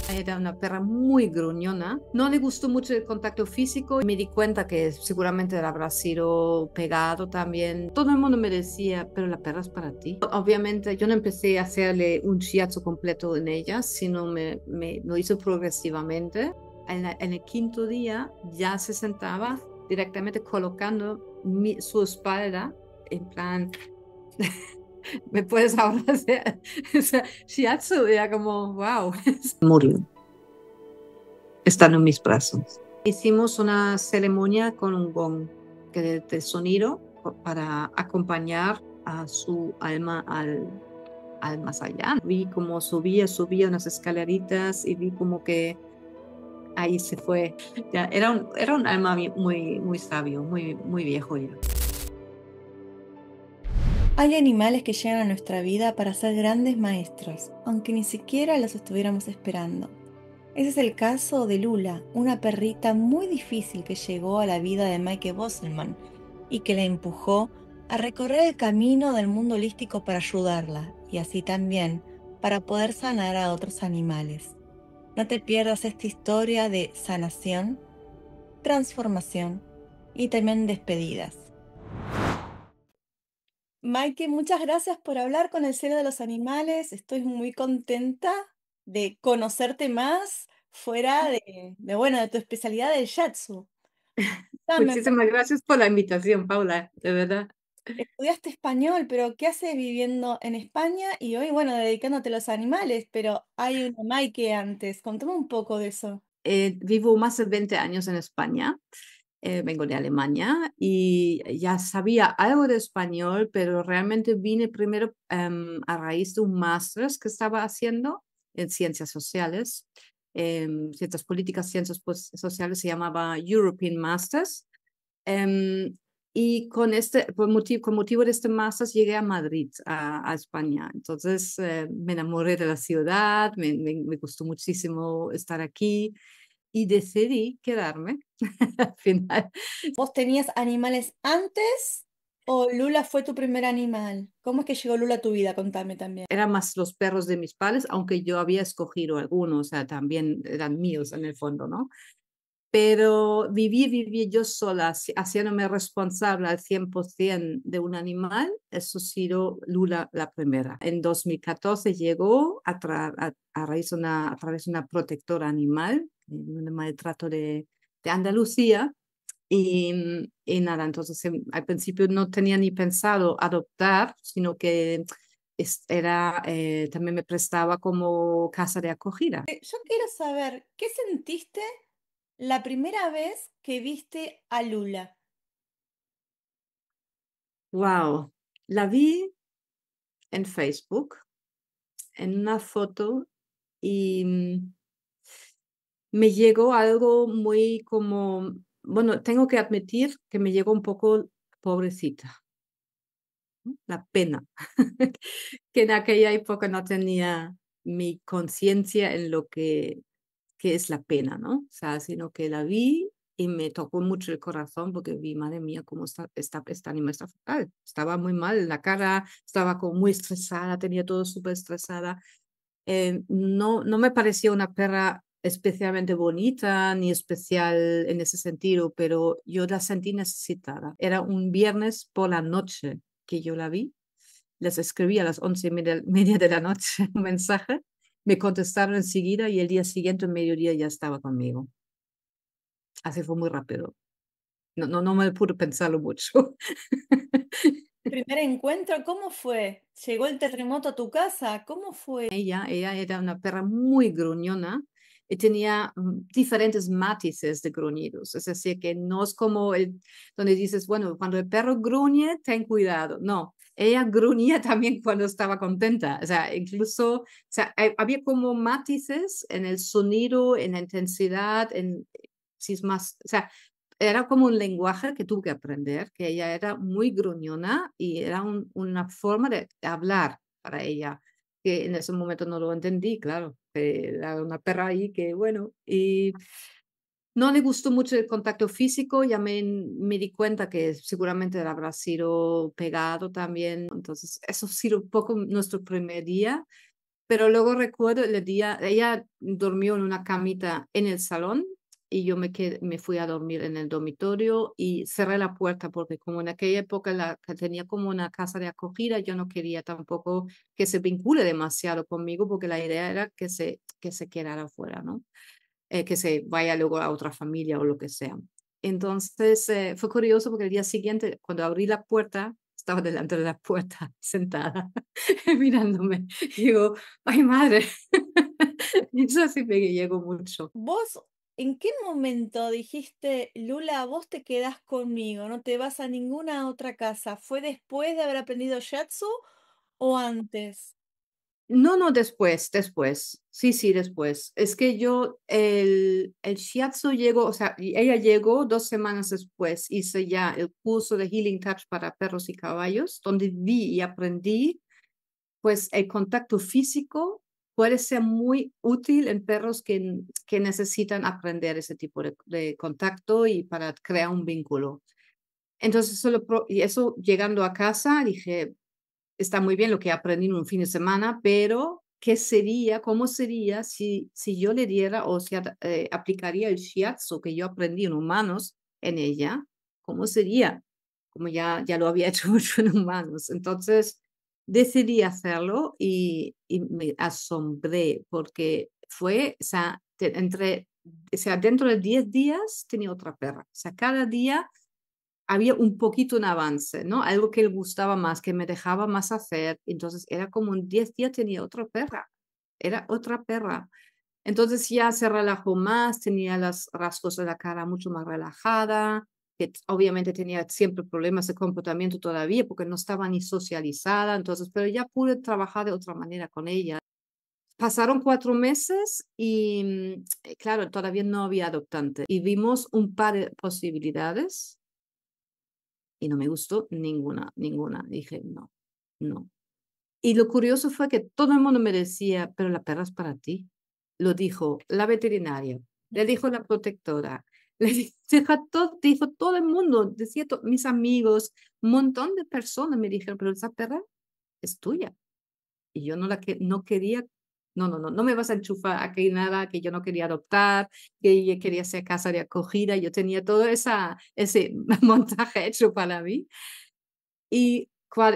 Era una perra muy gruñona. No le gustó mucho el contacto físico. Me di cuenta que seguramente habrá sido pegado también. Todo el mundo me decía, pero la perra es para ti. Obviamente yo no empecé a hacerle un shiatsu completo en ella, sino lo hice progresivamente. En el quinto día ya se sentaba directamente colocando su espalda en plan... ¿Me puedes ahora hacer ese shiatsu? Era como, wow. Murió estando en mis brazos. Hicimos una ceremonia con un gong de sonido para acompañar a su alma al más allá. Vi cómo subía unas escaleritas y vi como que ahí se fue. Ya, era un alma muy sabio, muy viejo ya. Hay animales que llegan a nuestra vida para ser grandes maestros, aunque ni siquiera los estuviéramos esperando. Ese es el caso de Lula, una perrita muy difícil que llegó a la vida de Mike Bosselman y que la empujó a recorrer el camino del mundo holístico para ayudarla y así también para poder sanar a otros animales. No te pierdas esta historia de sanación, transformación y también despedidas. Maike, muchas gracias por hablar con el Cielo de los Animales. Estoy muy contenta de conocerte más fuera bueno, de tu especialidad del Shatsu. Me Muchísimas gracias por la invitación, Paula, de verdad. estudiaste español, pero ¿qué haces viviendo en España y hoy, bueno, dedicándote a los animales? Pero hay una Maike antes. Contame un poco de eso. Vivo más de 20 años en España. Vengo de Alemania y ya sabía algo de español, pero realmente vine primero a raíz de un máster que estaba haciendo en ciencias sociales, ciencias políticas, ciencias sociales, se llamaba European Masters. em, y con motivo de este máster llegué a Madrid, a España. Entonces me enamoré de la ciudad, me gustó muchísimo estar aquí y decidí quedarme al final. ¿Vos tenías animales antes o Lula fue tu primer animal? ¿Cómo es que llegó Lula a tu vida? Contame también. Eran más los perros de mis padres, aunque yo había escogido algunos, o sea, también eran míos en el fondo, ¿no? Pero viví yo sola, haciéndome responsable al 100% de un animal, eso ha sido Lula la primera. En 2014 llegó a través de una protectora animal, un maltrato de Andalucía, y nada, entonces al principio no tenía ni pensado adoptar, sino que también me prestaba como casa de acogida. Yo quiero saber, ¿qué sentiste la primera vez que viste a Lula? Wow, la vi en Facebook, en una foto, y me llegó algo muy como, bueno, tengo que admitir que me llegó un poco pobrecita, ¿no? La pena, que en aquella época no tenía mi conciencia en lo que es la pena, ¿no? O sea, sino que la vi y me tocó mucho el corazón porque vi, madre mía, cómo esta anima está fatal. Estaba muy mal en la cara, estaba como muy estresada, tenía todo súper estresada. No me parecía una perra especialmente bonita ni especial en ese sentido, pero yo la sentí necesitada. Era un viernes por la noche que yo la vi. Les escribí a las 11:30 de la noche un mensaje, me contestaron enseguida y el día siguiente, mediodía, ya estaba conmigo. Así fue muy rápido. No me pude pensarlo mucho. Primer encuentro, ¿cómo fue? ¿Llegó el terremoto a tu casa? ¿Cómo fue? Ella era una perra muy gruñona y tenía diferentes matices de gruñidos. Es decir, que no es como donde dices, bueno, cuando el perro gruñe, ten cuidado. No, ella gruñía también cuando estaba contenta. O sea, incluso, o sea, había como matices en el sonido, en la intensidad, si es más, o sea, era como un lenguaje que tuve que aprender, que ella era muy gruñona y era una forma de hablar para ella que en ese momento no lo entendí, claro, era una perra ahí que, bueno, y no le gustó mucho el contacto físico, ya me di cuenta que seguramente habrá sido pegado también, entonces eso ha sido un poco nuestro primer día, Pero luego recuerdo el día, ella durmió en una camita en el salón y yo me fui a dormir en el dormitorio y cerré la puerta porque como en aquella época que tenía como una casa de acogida, yo no quería tampoco que se vincule demasiado conmigo porque la idea era que se quedara afuera, ¿no? Que se vaya luego a otra familia o lo que sea. Entonces, fue curioso porque el día siguiente, cuando abrí la puerta, estaba delante de la puerta sentada mirándome. Y digo, ay madre, y eso sí me llegó mucho. ¿Vos en qué momento dijiste, Lula, vos te quedás conmigo, no te vas a ninguna otra casa? ¿Fue después de haber aprendido Shatsu o antes? No, no, después, después. Sí, sí, después. Es que yo, el shiatsu llegó, o sea, y ella llegó 2 semanas después, hice ya el curso de Healing Touch para perros y caballos, donde vi y aprendí, pues el contacto físico puede ser muy útil en perros que necesitan aprender ese tipo de contacto y para crear un vínculo. Entonces, y eso llegando a casa, dije, está muy bien lo que aprendí en un fin de semana, pero ¿qué sería, cómo sería si yo le diera o si aplicaría el shiatsu que yo aprendí en humanos en ella? ¿Cómo sería? Como ya lo había hecho mucho en humanos. Entonces decidí hacerlo y me asombré porque fue, o sea, o sea, dentro de 10 días tenía otra perra. O sea, cada día había un poquito un avance, ¿no? Algo que le gustaba más, que me dejaba más hacer. Entonces era como en 10 días tenía otra perra, era otra perra. Entonces ya se relajó más, tenía los rasgos de la cara mucho más relajada, que obviamente tenía siempre problemas de comportamiento todavía porque no estaba ni socializada, entonces, pero ya pude trabajar de otra manera con ella. Pasaron 4 meses y claro, todavía no había adoptante y vimos un par de posibilidades y no me gustó ninguna, ninguna. Dije, no, no. Y lo curioso fue que todo el mundo me decía, pero la perra es para ti. Lo dijo la veterinaria, le dijo la protectora, dijo todo el mundo, decía mis amigos, un montón de personas me dijeron, pero esa perra es tuya. Y yo no quería, no, no, no, no me vas a enchufar aquí nada, que yo no quería adoptar, que yo quería ser casa de acogida, yo tenía todo ese montaje hecho para mí. Y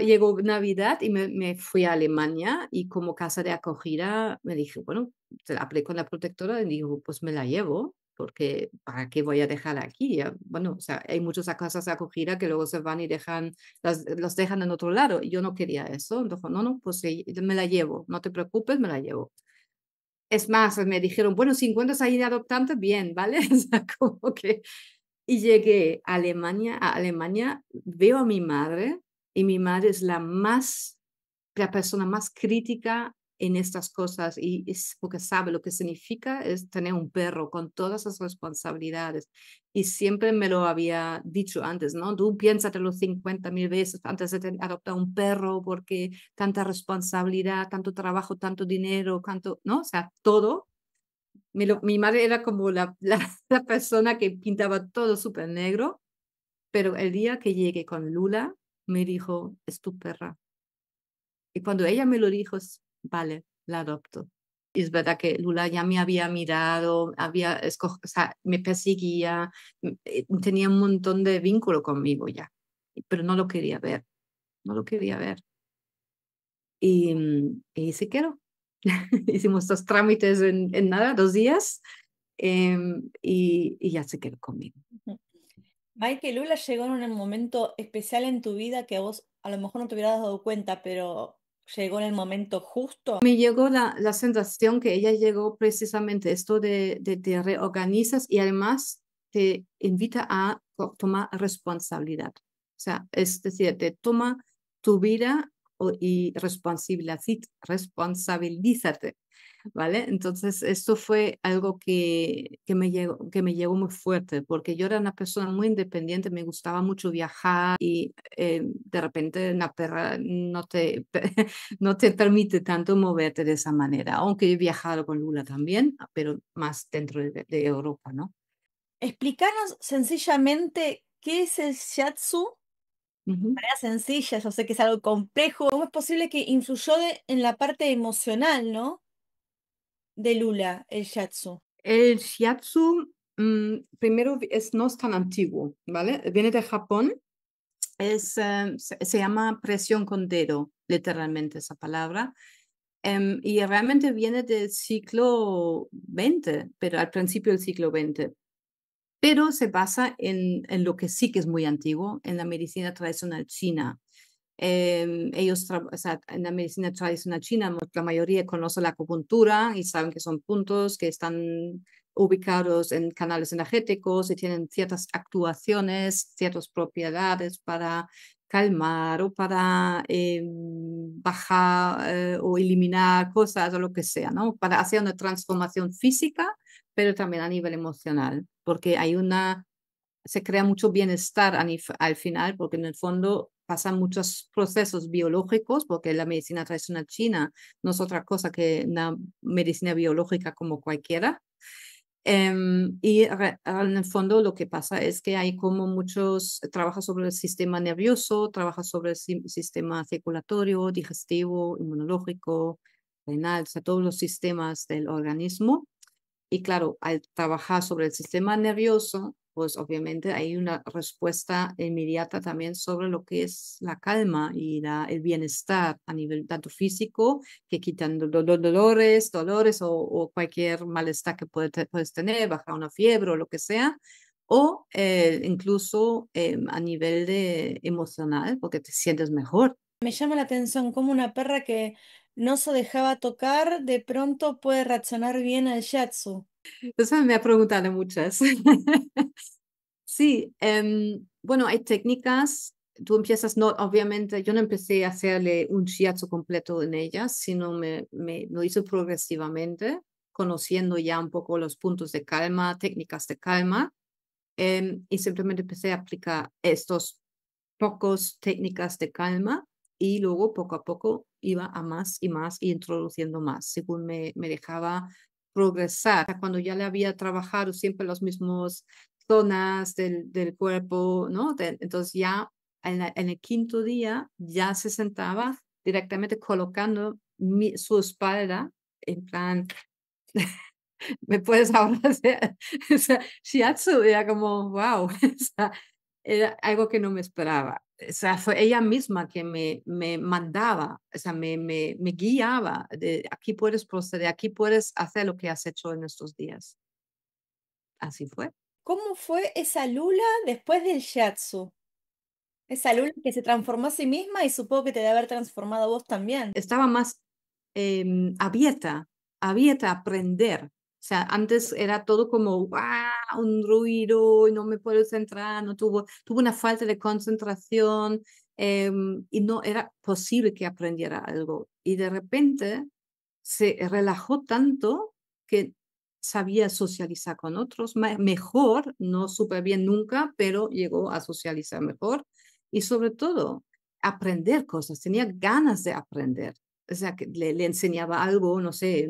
llegó Navidad y me fui a Alemania y como casa de acogida me dije, bueno, hablé con la protectora y digo, pues me la llevo, porque ¿para qué voy a dejar aquí? Bueno, o sea, hay muchas casas de acogida que luego se van y los dejan en otro lado. Y yo no quería eso. Entonces, no, no, pues sí, me la llevo, no te preocupes, me la llevo. Es más, me dijeron, bueno, si encuentras ahí de adoptante, bien, ¿vale? O sea, como que y llegué a Alemania, veo a mi madre, y mi madre es la persona más crítica en estas cosas, y es porque sabe lo que significa es tener un perro con todas esas responsabilidades. Y siempre me lo había dicho antes, ¿no? Tú piénsatelo 50.000 veces antes de adoptar un perro, porque tanta responsabilidad, tanto trabajo, tanto dinero, tanto, ¿no? O sea, todo mi madre era como la persona que pintaba todo súper negro, pero el día que llegué con Lula, me dijo: "Es tu perra". Y cuando ella me lo dijo, vale, la adopto. Y es verdad que Lula ya me había mirado, o sea, me perseguía, tenía un montón de vínculo conmigo ya, pero no lo quería ver, no lo quería ver. Y se quedó. Hicimos los trámites en nada, 2 días, y ya se quedó conmigo. Ujú. Mike, Lula llegó en un momento especial en tu vida que vos a lo mejor no te hubieras dado cuenta, pero llegó en el momento justo. Me llegó la sensación que ella llegó precisamente esto de te reorganizas y además te invita a tomar responsabilidad. O sea, es decir, te toma tu vida y responsabilízate. ¿Vale? Entonces, esto fue algo que me llegó muy fuerte, porque yo era una persona muy independiente, me gustaba mucho viajar y de repente una perra no te permite tanto moverte de esa manera, aunque he viajado con Lula también, pero más dentro de Europa, ¿no? Explícanos sencillamente qué es el shiatsu Ujú. manera sencilla, yo sé que es algo complejo. ¿Cómo es posible que influyó en la parte emocional, ¿no? De Lula, el shiatsu. El shiatsu, primero no es tan antiguo, ¿vale? Viene de Japón, se llama presión con dedo, literalmente esa palabra. Y realmente viene del siglo XX, pero al principio del siglo XX. Pero se basa en lo que sí que es muy antiguo, en la medicina tradicional china. O sea, en la medicina tradicional china, la mayoría conoce la acupuntura y saben que son puntos que están ubicados en canales energéticos y tienen ciertas actuaciones, ciertas propiedades para calmar o para bajar o eliminar cosas o lo que sea, ¿no? Para hacer una transformación física, pero también a nivel emocional, porque se crea mucho bienestar al final, porque en el fondo pasan muchos procesos biológicos, porque la medicina tradicional china no es otra cosa que una medicina biológica como cualquiera. En el fondo lo que pasa es que hay como trabaja sobre el sistema nervioso, trabaja sobre el sistema circulatorio, digestivo, inmunológico, renal, o sea, todos los sistemas del organismo. Y claro, al trabajar sobre el sistema nervioso, pues obviamente hay una respuesta inmediata también sobre lo que es la calma y el bienestar a nivel tanto físico, que quitando dolores o cualquier malestar que puedes tener, bajar una fiebre o lo que sea, o incluso a nivel emocional, porque te sientes mejor. Me llama la atención cómo una perra que no se dejaba tocar de pronto puede reaccionar bien al shiatsu. Eso me ha preguntado muchas. Sí, bueno, hay técnicas, tú empiezas, no, obviamente, yo no empecé a hacerle un shiatsu completo en ellas, sino lo hice progresivamente, conociendo ya un poco los puntos de calma, técnicas de calma, y simplemente empecé a aplicar estos pocos técnicas de calma y luego poco a poco iba a más y más y introduciendo más, según me dejaba progresar. Cuando ya le había trabajado siempre las mismas zonas del cuerpo, ¿no? Entonces ya en el quinto día ya se sentaba directamente colocando su espalda en plan, me puedes ahora hacer, o sea, shiatsu, era como, wow, o sea, era algo que no me esperaba. O sea, fue ella misma que me mandaba, o sea, me guiaba de aquí puedes proceder, aquí puedes hacer lo que has hecho en estos días. Así fue. ¿Cómo fue esa Lula después del shiatsu? Esa Lula que se transformó a sí misma y supongo que te debe haber transformado a vos también. Estaba más abierta a aprender. O sea, antes era todo como, ¡guau! Un ruido, y no me puedo centrar, tuvo una falta de concentración y no era posible que aprendiera algo. Y de repente se relajó tanto que sabía socializar con otros mejor, no súper bien nunca, pero llegó a socializar mejor y sobre todo aprender cosas, tenía ganas de aprender. O sea, que le enseñaba algo, no sé,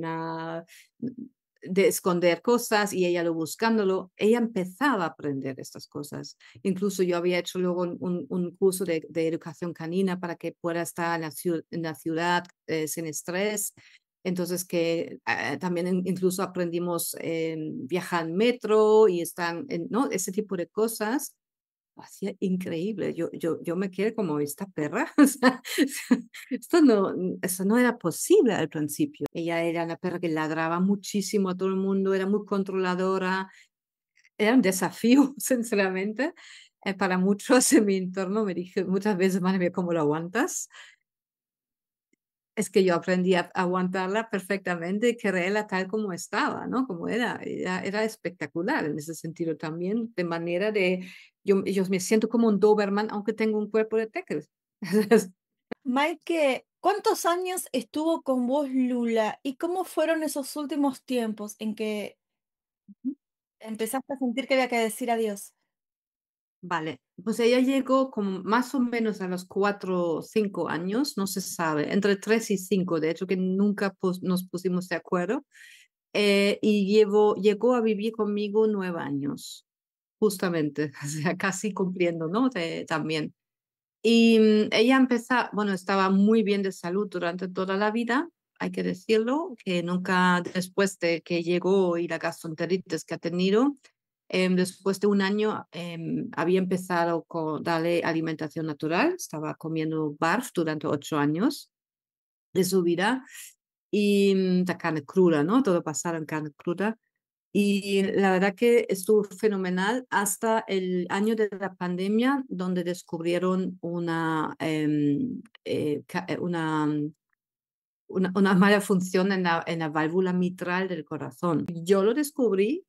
de esconder cosas y ella lo buscándolo, ella empezaba a aprender estas cosas. Incluso yo había hecho luego un curso de educación canina para que pueda estar en la ciudad sin estrés. Entonces que también incluso aprendimos viajar en metro y están, ¿no? Ese tipo de cosas hacía increíble. Yo me quedé como esta perra. O sea, eso no era posible al principio. Ella era una perra que ladraba muchísimo a todo el mundo, era muy controladora. Era un desafío, sinceramente, para muchos en mi entorno. Me dije muchas veces, madre mía, ¿cómo lo aguantas? Es que yo aprendí a aguantarla perfectamente, quererla tal como estaba, ¿no? Como era. Era espectacular en ese sentido también, de manera de, yo me siento como un Doberman, aunque tengo un cuerpo de Tekel. Maike, ¿cuántos años estuvo con vos Lula y cómo fueron esos últimos tiempos en que empezaste a sentir que había que decir adiós? Vale, pues ella llegó como más o menos a los 4 o 5 años, no se sabe, entre 3 y 5, de hecho que nunca nos pusimos de acuerdo, y llegó a vivir conmigo 9 años, justamente, o sea, casi cumpliendo, ¿no? También. Y ella bueno, estaba muy bien de salud durante toda la vida, hay que decirlo, que nunca después de que llegó y la gastroenteritis que ha tenido, después de un año había empezado con darle alimentación natural, estaba comiendo barf durante 8 años de su vida y la carne cruda, ¿no? Todo pasaba en carne cruda. Y la verdad que estuvo fenomenal hasta el año de la pandemia, donde descubrieron una mala función en la válvula mitral del corazón. Yo lo descubrí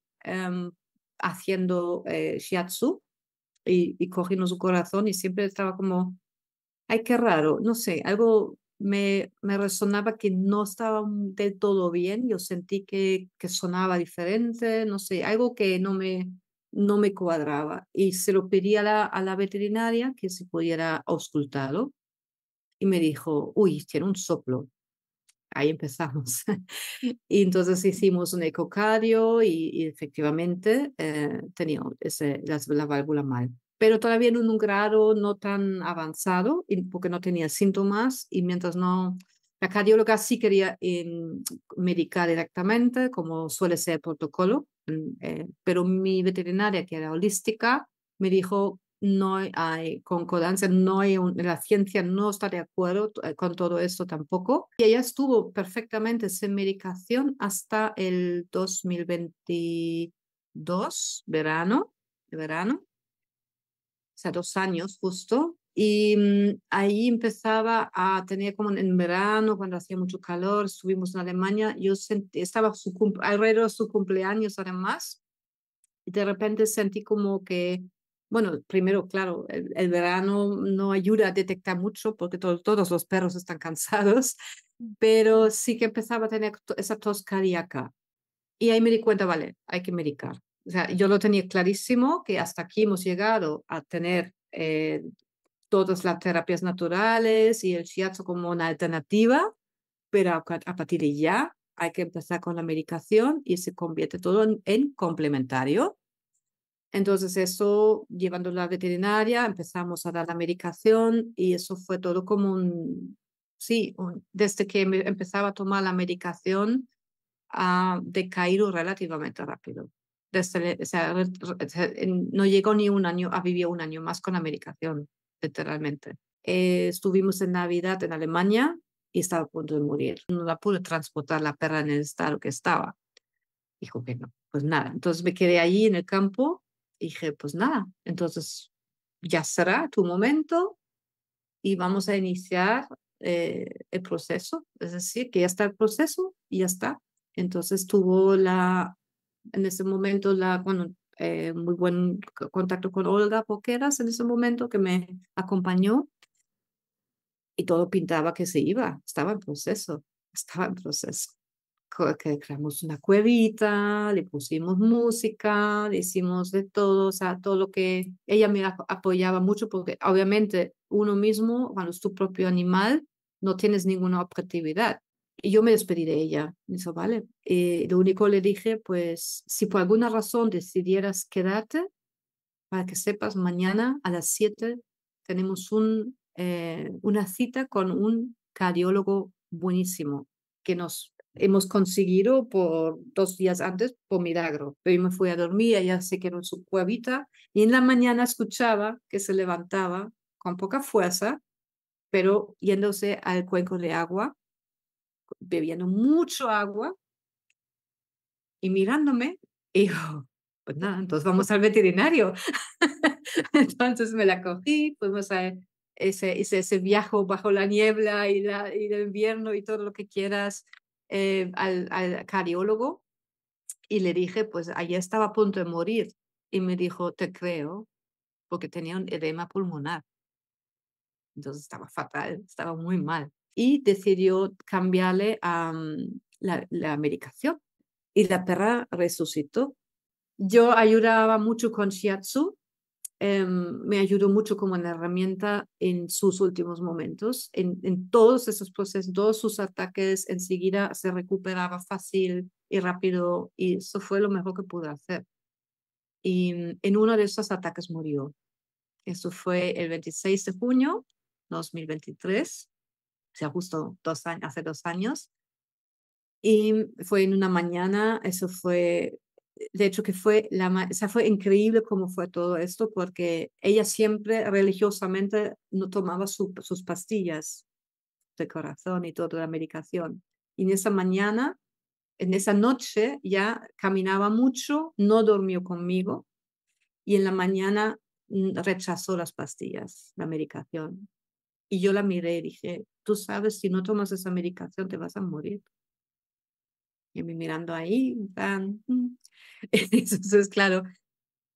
haciendo shiatsu y cogiendo su corazón y siempre estaba como, ay, qué raro, no sé, algo me resonaba que no estaba del todo bien, yo sentí que sonaba diferente, no sé, algo que no me cuadraba. Y se lo pedí a la veterinaria que si pudiera auscultarlo y me dijo, uy, tiene un soplo. Ahí empezamos. Y entonces hicimos un ecocardio y efectivamente tenía la válvula mal, pero todavía en un grado no tan avanzado porque no tenía síntomas y mientras no, la cardióloga sí quería medicar directamente, como suele ser el protocolo, pero mi veterinaria, que era holística, me dijo, no hay concordancia, la ciencia no está de acuerdo con todo esto tampoco. Y ella estuvo perfectamente sin medicación hasta el 2022, verano, o sea, 2 años justo. Y ahí empezaba a tener como en verano, cuando hacía mucho calor, estuvimos en Alemania, yo estaba alrededor de su cumpleaños además, y de repente sentí como que, bueno, primero, claro, el verano no ayuda a detectar mucho porque todos los perros están cansados, pero sí que empezaba a tener esa tos cardíaca. Y ahí me di cuenta, vale, hay que medicar. O sea, yo lo tenía clarísimo que hasta aquí hemos llegado a tener todas las terapias naturales y el shiatsu como una alternativa, pero a partir de ya hay que empezar con la medicación y se convierte todo en complementario. Entonces eso, llevando a la veterinaria, empezamos a dar la medicación y eso fue todo como sí, desde que empezaba a tomar la medicación, ha decaído relativamente rápido. O sea, no llegó ni un año, ha vivido un año más con la medicación, literalmente. Estuvimos en Navidad en Alemania y estaba a punto de morir. No la pude transportar la perra en el estado que estaba. Dijo que no, pues nada. Entonces me quedé allí en el campo y dije, pues nada, entonces ya será tu momento y vamos a iniciar el proceso. Es decir, que ya está el proceso y ya está. Entonces tuvo en ese momento, bueno, muy buen contacto con Olga Poqueras en ese momento que me acompañó y todo pintaba que se iba, estaba en proceso. Que creamos una cuevita, le pusimos música, le hicimos de todo, o sea, todo lo que ella me apoyaba mucho porque obviamente uno mismo, cuando es tu propio animal, no tienes ninguna objetividad. Y yo me despedí de ella. Me dijo, vale. Lo único le dije, pues, si por alguna razón decidieras quedarte, para que sepas, mañana a las 7 tenemos una cita con un cardiólogo buenísimo que nos hemos conseguido por 2 días antes por milagro. Pero yo me fui a dormir, ella se quedó en su cuevita y en la mañana escuchaba que se levantaba con poca fuerza, pero yéndose al cuenco de agua, bebiendo mucho agua y mirándome. Y yo, pues nada, entonces vamos al veterinario. Entonces me la cogí, fuimos a hice ese viaje bajo la niebla y el invierno y todo lo que quieras al cardiólogo y le dije, pues ayer estaba a punto de morir y me dijo, te creo, porque tenía un edema pulmonar. Entonces estaba fatal, estaba muy mal. Y decidió cambiarle a la medicación y la perra resucitó. Yo ayudaba mucho con shiatsu, me ayudó mucho como una herramienta en sus últimos momentos, en todos esos procesos, todos sus ataques, enseguida se recuperaba fácil y rápido y eso fue lo mejor que pude hacer. Y en uno de esos ataques murió. Eso fue el 26 de junio 2023, o sea, justo hace 2 años. Y fue en una mañana, eso fue, de hecho que fue o sea, fue increíble cómo fue todo esto, porque ella siempre religiosamente no tomaba sus pastillas de corazón y toda la medicación. Y en esa mañana, en esa noche, ya caminaba mucho, no durmió conmigo y en la mañana rechazó las pastillas, la medicación. Y yo la miré y dije, tú sabes, si no tomas esa medicación te vas a morir. Y me mirando ahí, en plan, Entonces, claro,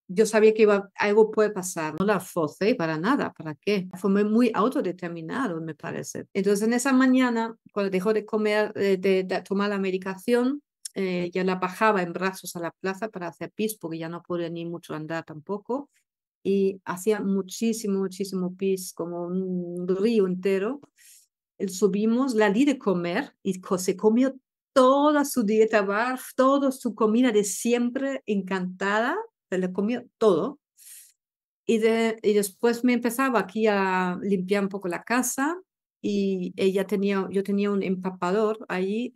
yo sabía que algo puede pasar, no la forcé para nada, ¿para qué? Fue muy autodeterminado, me parece. Entonces, en esa mañana, cuando dejó de comer, de tomar la medicación, ya la bajaba en brazos a la plaza para hacer pis, porque ya no podía ni mucho andar tampoco. Y hacía muchísimo, muchísimo pis, como un río entero. Subimos, la di de comer y se comió toda su dieta BARF, toda su comida de siempre, encantada, se le comió todo. Y después me empezaba aquí a limpiar un poco la casa y yo tenía un empapador ahí,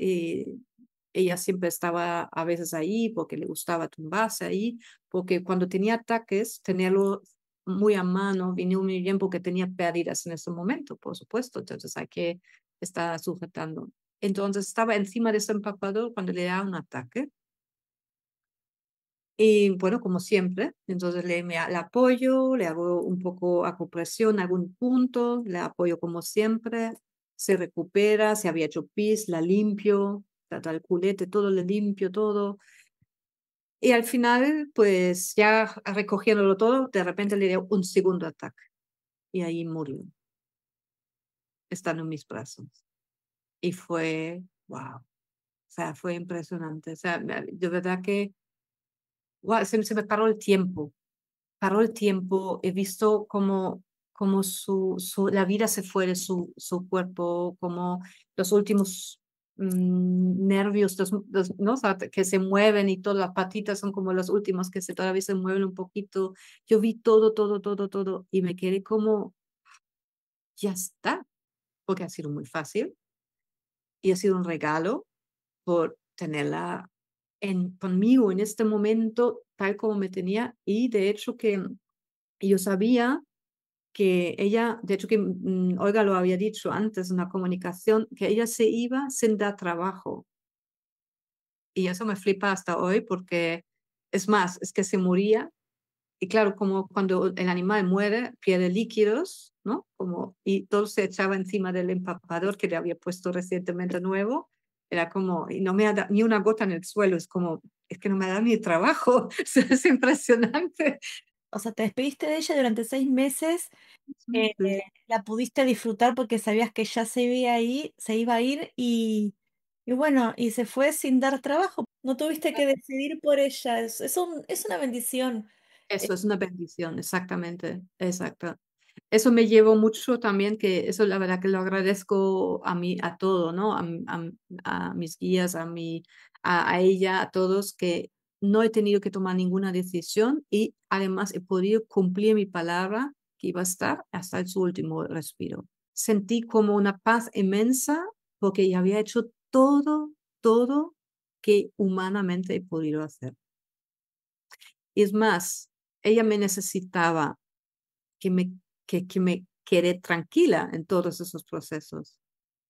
ella siempre estaba a veces ahí porque le gustaba tumbarse ahí, porque cuando tenía ataques, tenerlo muy a mano, vino muy bien porque tenía pérdidas en ese momento, por supuesto, entonces hay que estar sujetando. Entonces estaba encima de ese empapador cuando le da un ataque. Y bueno, como siempre, entonces le apoyo, le hago un poco acupresión, algún punto, le apoyo como siempre, se recupera, se había hecho pis, la limpio, el culete, todo le limpio, todo. Y al final, pues ya recogiéndolo todo, de repente le dio un segundo ataque y ahí murió, estando en mis brazos. Y fue, wow, o sea, fue impresionante. O sea, de verdad que, wow, se me paró el tiempo, he visto como la vida se fue de su cuerpo, como los últimos nervios, ¿no? O sea, que se mueven y todas las patitas son como los últimos que todavía se mueven un poquito. Yo vi todo, todo, todo, todo y me quedé como, ya está, porque ha sido muy fácil y ha sido un regalo por tenerla conmigo en este momento tal como me tenía y de hecho que yo sabía que ella, de hecho que Olga lo había dicho antes en la comunicación, que ella se iba sin dar trabajo. Y eso me flipa hasta hoy porque, es más, es que se moría. Y claro, como cuando el animal muere, pierde líquidos, ¿no? Como, y todo se echaba encima del empapador que le había puesto recientemente nuevo. Era como, y no me ha dado ni una gota en el suelo, es como, es que no me da ni trabajo. Es impresionante. O sea, te despediste de ella durante 6 meses, eh, la pudiste disfrutar porque sabías que ya se iba a ir y bueno, y se fue sin dar trabajo. No tuviste que decidir por ella. Es una bendición. Eso es una bendición, exactamente, exacto. Eso me llevó mucho también, que eso la verdad que lo agradezco a mí, a todo, ¿no? A mis guías, a ella, a todos, que no he tenido que tomar ninguna decisión y además he podido cumplir mi palabra que iba a estar hasta su último respiro. Sentí como una paz inmensa porque ya había hecho todo, todo que humanamente he podido hacer. Y es más, ella me necesitaba que me quede tranquila en todos esos procesos.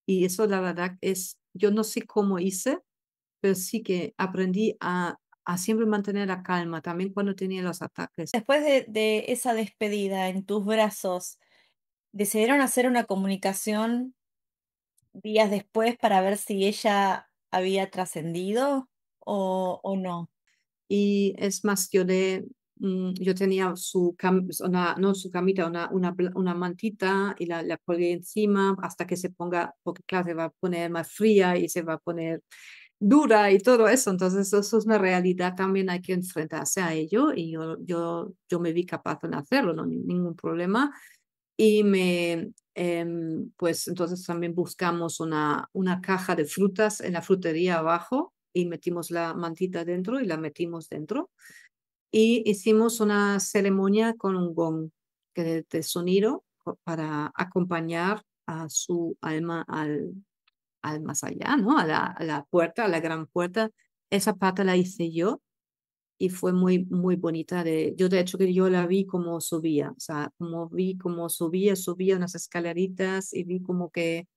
Y eso la verdad yo no sé cómo hice, pero sí que aprendí a siempre mantener la calma, también cuando tenía los ataques. Después de esa despedida en tus brazos, ¿decidieron hacer una comunicación días después para ver si ella había trascendido o no? Y es más, yo tenía no su camita, una mantita y la colgué encima hasta que se ponga, porque claro, se va a poner más fría y se va a poner dura y todo eso. Entonces, eso es una realidad, también hay que enfrentarse a ello y yo me vi capaz de hacerlo, no ningún problema. Y pues entonces también buscamos una caja de frutas en la frutería abajo y metimos la mantita dentro y la metimos dentro. Y hicimos una ceremonia con un gong, de sonido para acompañar a su alma al más allá, ¿no? A la puerta, a la gran puerta. Esa parte la hice yo y fue muy, muy bonita. Yo, de hecho, que yo la vi como subía, o sea, como vi como subía unas escaleritas y vi como que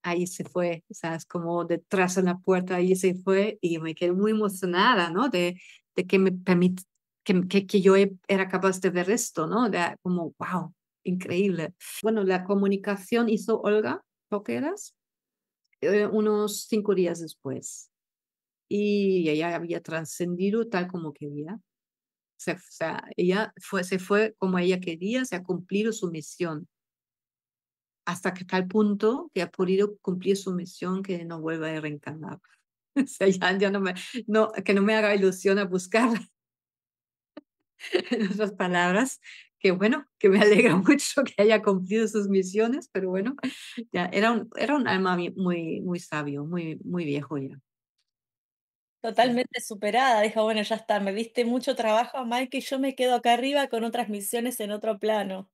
ahí se fue, o sea, es como detrás de la puerta, ahí se fue y me quedé muy emocionada, ¿no? De que me permite, que yo era capaz de ver esto, ¿no? De, como, wow, increíble. Bueno, la comunicación hizo Olga Toqueras unos 5 días después y ella había trascendido tal como quería. O sea, ella se fue como ella quería, se ha cumplido su misión hasta que tal punto que ha podido cumplir su misión que no vuelva a reencarnar. O sea, ya no que no me haga ilusión a buscarla, en otras palabras, que bueno, que me alegra mucho que haya cumplido sus misiones, pero bueno, ya era un alma muy, muy sabio, muy, muy viejo ya. Sí. Totalmente superada, dijo, bueno, ya está, me diste mucho trabajo, Mike, y yo me quedo acá arriba con otras misiones en otro plano.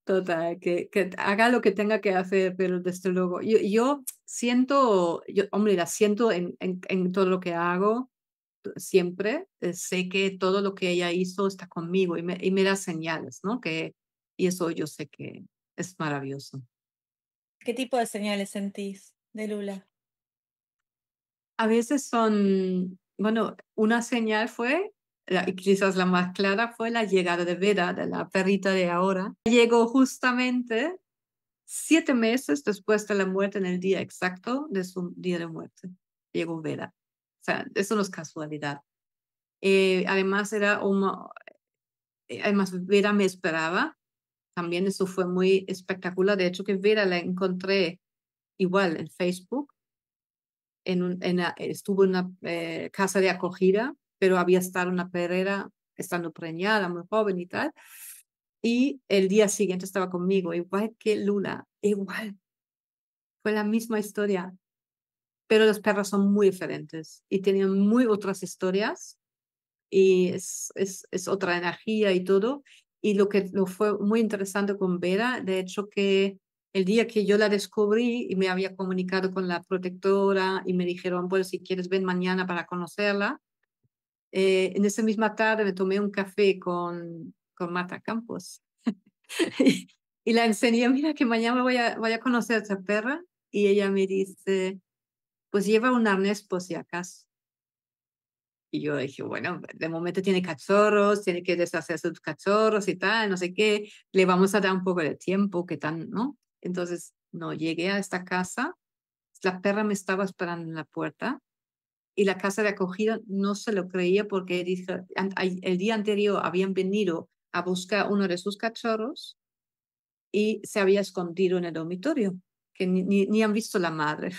Total, que haga lo que tenga que hacer, pero desde luego, yo siento, hombre, la siento en todo lo que hago, siempre, sé que todo lo que ella hizo está conmigo y me da señales, ¿no? Y eso yo sé que es maravilloso. ¿Qué tipo de señales sentís de Lula? A veces son, bueno, una señal fue, y quizás la más clara fue la llegada de Vera, de la perrita de ahora. Llegó justamente 7 meses después de la muerte, en el día exacto de su día de muerte. Llegó Vera. O sea, eso no es casualidad. Además, además, Vera me esperaba. También eso fue muy espectacular. De hecho, que Vera la encontré igual en Facebook. Estuvo en una casa de acogida, pero había estado en una perrera, estando preñada, muy joven y tal. Y el día siguiente estaba conmigo, igual que Lula, igual. Fue la misma historia, pero los perros son muy diferentes y tienen muy otras historias y es otra energía y todo. Y lo fue muy interesante con Vera, de hecho que el día que yo la descubrí y me había comunicado con la protectora y me dijeron, pues si quieres ven mañana para conocerla, en esa misma tarde me tomé un café con Marta Campos y, y la enseñé, mira que mañana voy a conocer a esa perra y ella me dice, pues lleva un arnés por si acaso. Y yo dije, bueno, de momento tiene cachorros, tiene que deshacerse sus cachorros y tal, no sé qué, le vamos a dar un poco de tiempo, qué tal, ¿no? Entonces, no, llegué a esta casa, la perra me estaba esperando en la puerta y la casa de acogida no se lo creía porque dije, el día anterior habían venido a buscar uno de sus cachorros y se había escondido en el dormitorio, que ni han visto la madre.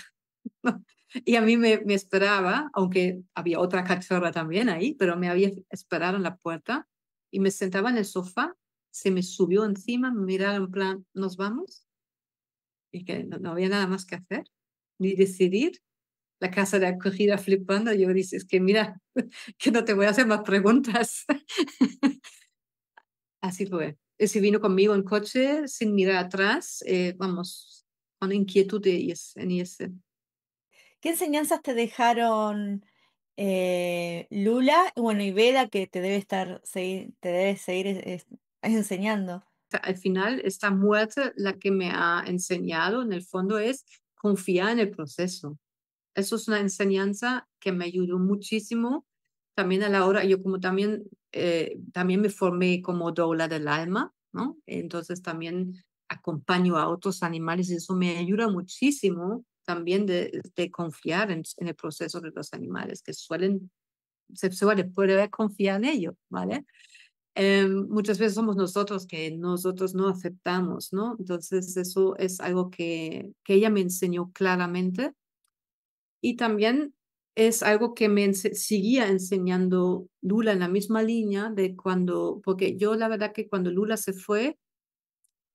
Y a mí me esperaba, aunque había otra cachorra también ahí, pero me había esperado en la puerta y me sentaba en el sofá, se me subió encima, me miraba en plan, ¿nos vamos? Y que no había nada más que hacer, ni decidir. La casa de acogida flipando, yo dije, es que mira, que no te voy a hacer más preguntas. Así fue. Se vino conmigo en coche sin mirar atrás, vamos, con inquietud en ese. ¿Qué enseñanzas te dejaron Lula, bueno, y Veda, que te debe seguir enseñando? Sea, al final, esta muerte la que me ha enseñado, en el fondo, es confiar en el proceso. Eso es una enseñanza que me ayudó muchísimo. También a la hora, yo como también me formé como doula del alma, ¿no? Entonces también acompaño a otros animales y eso me ayuda muchísimo también de confiar en el proceso de los animales, que se suele poder confiar en ellos, ¿vale? Muchas veces somos nosotros que nosotros no aceptamos, ¿no? Entonces eso es algo que ella me enseñó claramente y también es algo que seguía enseñando Lula en la misma línea de porque yo la verdad que cuando Lula se fue,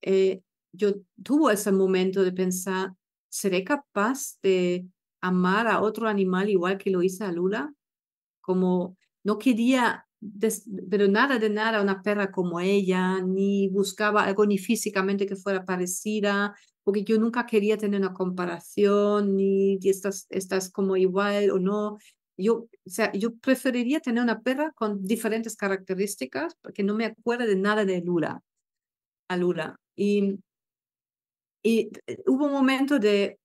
eh, yo tuve ese momento de pensar, ¿seré capaz de amar a otro animal igual que lo hice a Lula? Como no quería pero nada de nada una perra como ella, ni buscaba algo ni físicamente que fuera parecida, porque yo nunca quería tener una comparación, ni si estás como igual o no. Yo, o sea, yo preferiría tener una perra con diferentes características, porque no me acuerdo de nada de Lula, a Lula. Y hubo un momento de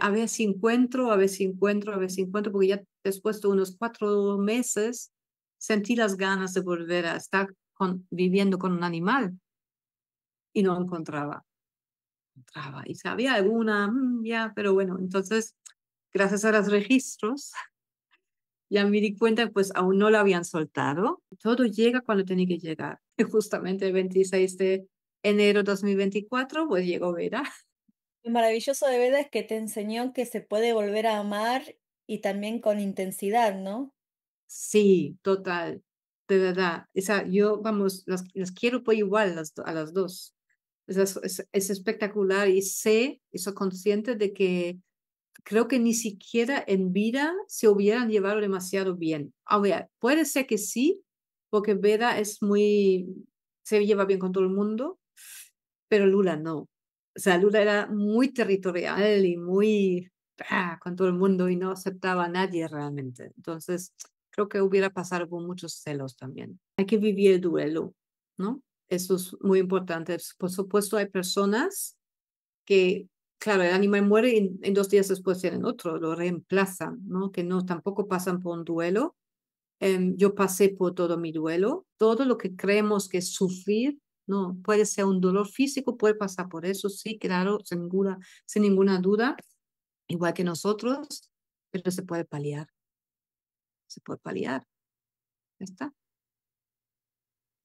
a ver si encuentro, a ver si encuentro, a ver si encuentro, porque ya después de unos 4 meses sentí las ganas de volver a estar viviendo con un animal y no encontraba. Y sabía alguna, ya, pero bueno, entonces, gracias a los registros, ya me di cuenta, pues aún no la habían soltado. Todo llega cuando tiene que llegar. Y justamente el 26 de enero de 2024, pues llegó Vera. Lo maravilloso de Veda es que te enseñó que se puede volver a amar y también con intensidad, ¿no? Sí, total, de verdad. O sea, yo, vamos, las quiero por igual a las dos. Es espectacular y sé, y soy consciente de que creo que ni siquiera en vida se hubieran llevado demasiado bien. A ver, puede ser que sí, porque Veda se lleva bien con todo el mundo, pero Lula no. O sea, Lula era muy territorial y muy con todo el mundo y no aceptaba a nadie realmente. Entonces, creo que hubiera pasado por muchos celos también. Hay que vivir el duelo, ¿no? Eso es muy importante. Por supuesto, hay personas que, claro, el animal muere y en 2 días después tienen otro, lo reemplazan, ¿no? Que no tampoco pasan por un duelo. Yo pasé por todo mi duelo, todo lo que creemos que es sufrir, no, puede ser un dolor físico, puede pasar por eso, sí, claro, sin ninguna duda, igual que nosotros, pero se puede paliar, ya está.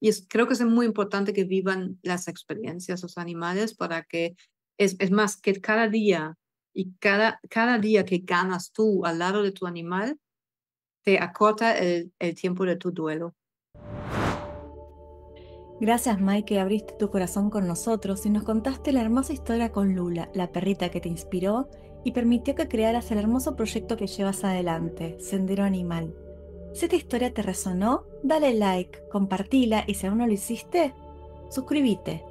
Y creo que es muy importante que vivan las experiencias los animales para que, es más, que cada día y cada día que ganas tú al lado de tu animal, te acorta el tiempo de tu duelo. Gracias, Mike, que abriste tu corazón con nosotros y nos contaste la hermosa historia con Lula, la perrita que te inspiró y permitió que crearas el hermoso proyecto que llevas adelante, Sendero Animal. Si esta historia te resonó, dale like, compartila y si aún no lo hiciste, suscríbete.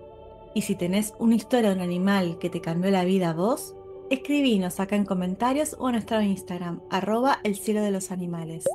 Y si tenés una historia de un animal que te cambió la vida a vos, escribinos acá en comentarios o en nuestro Instagram, @elcielodelosanimales.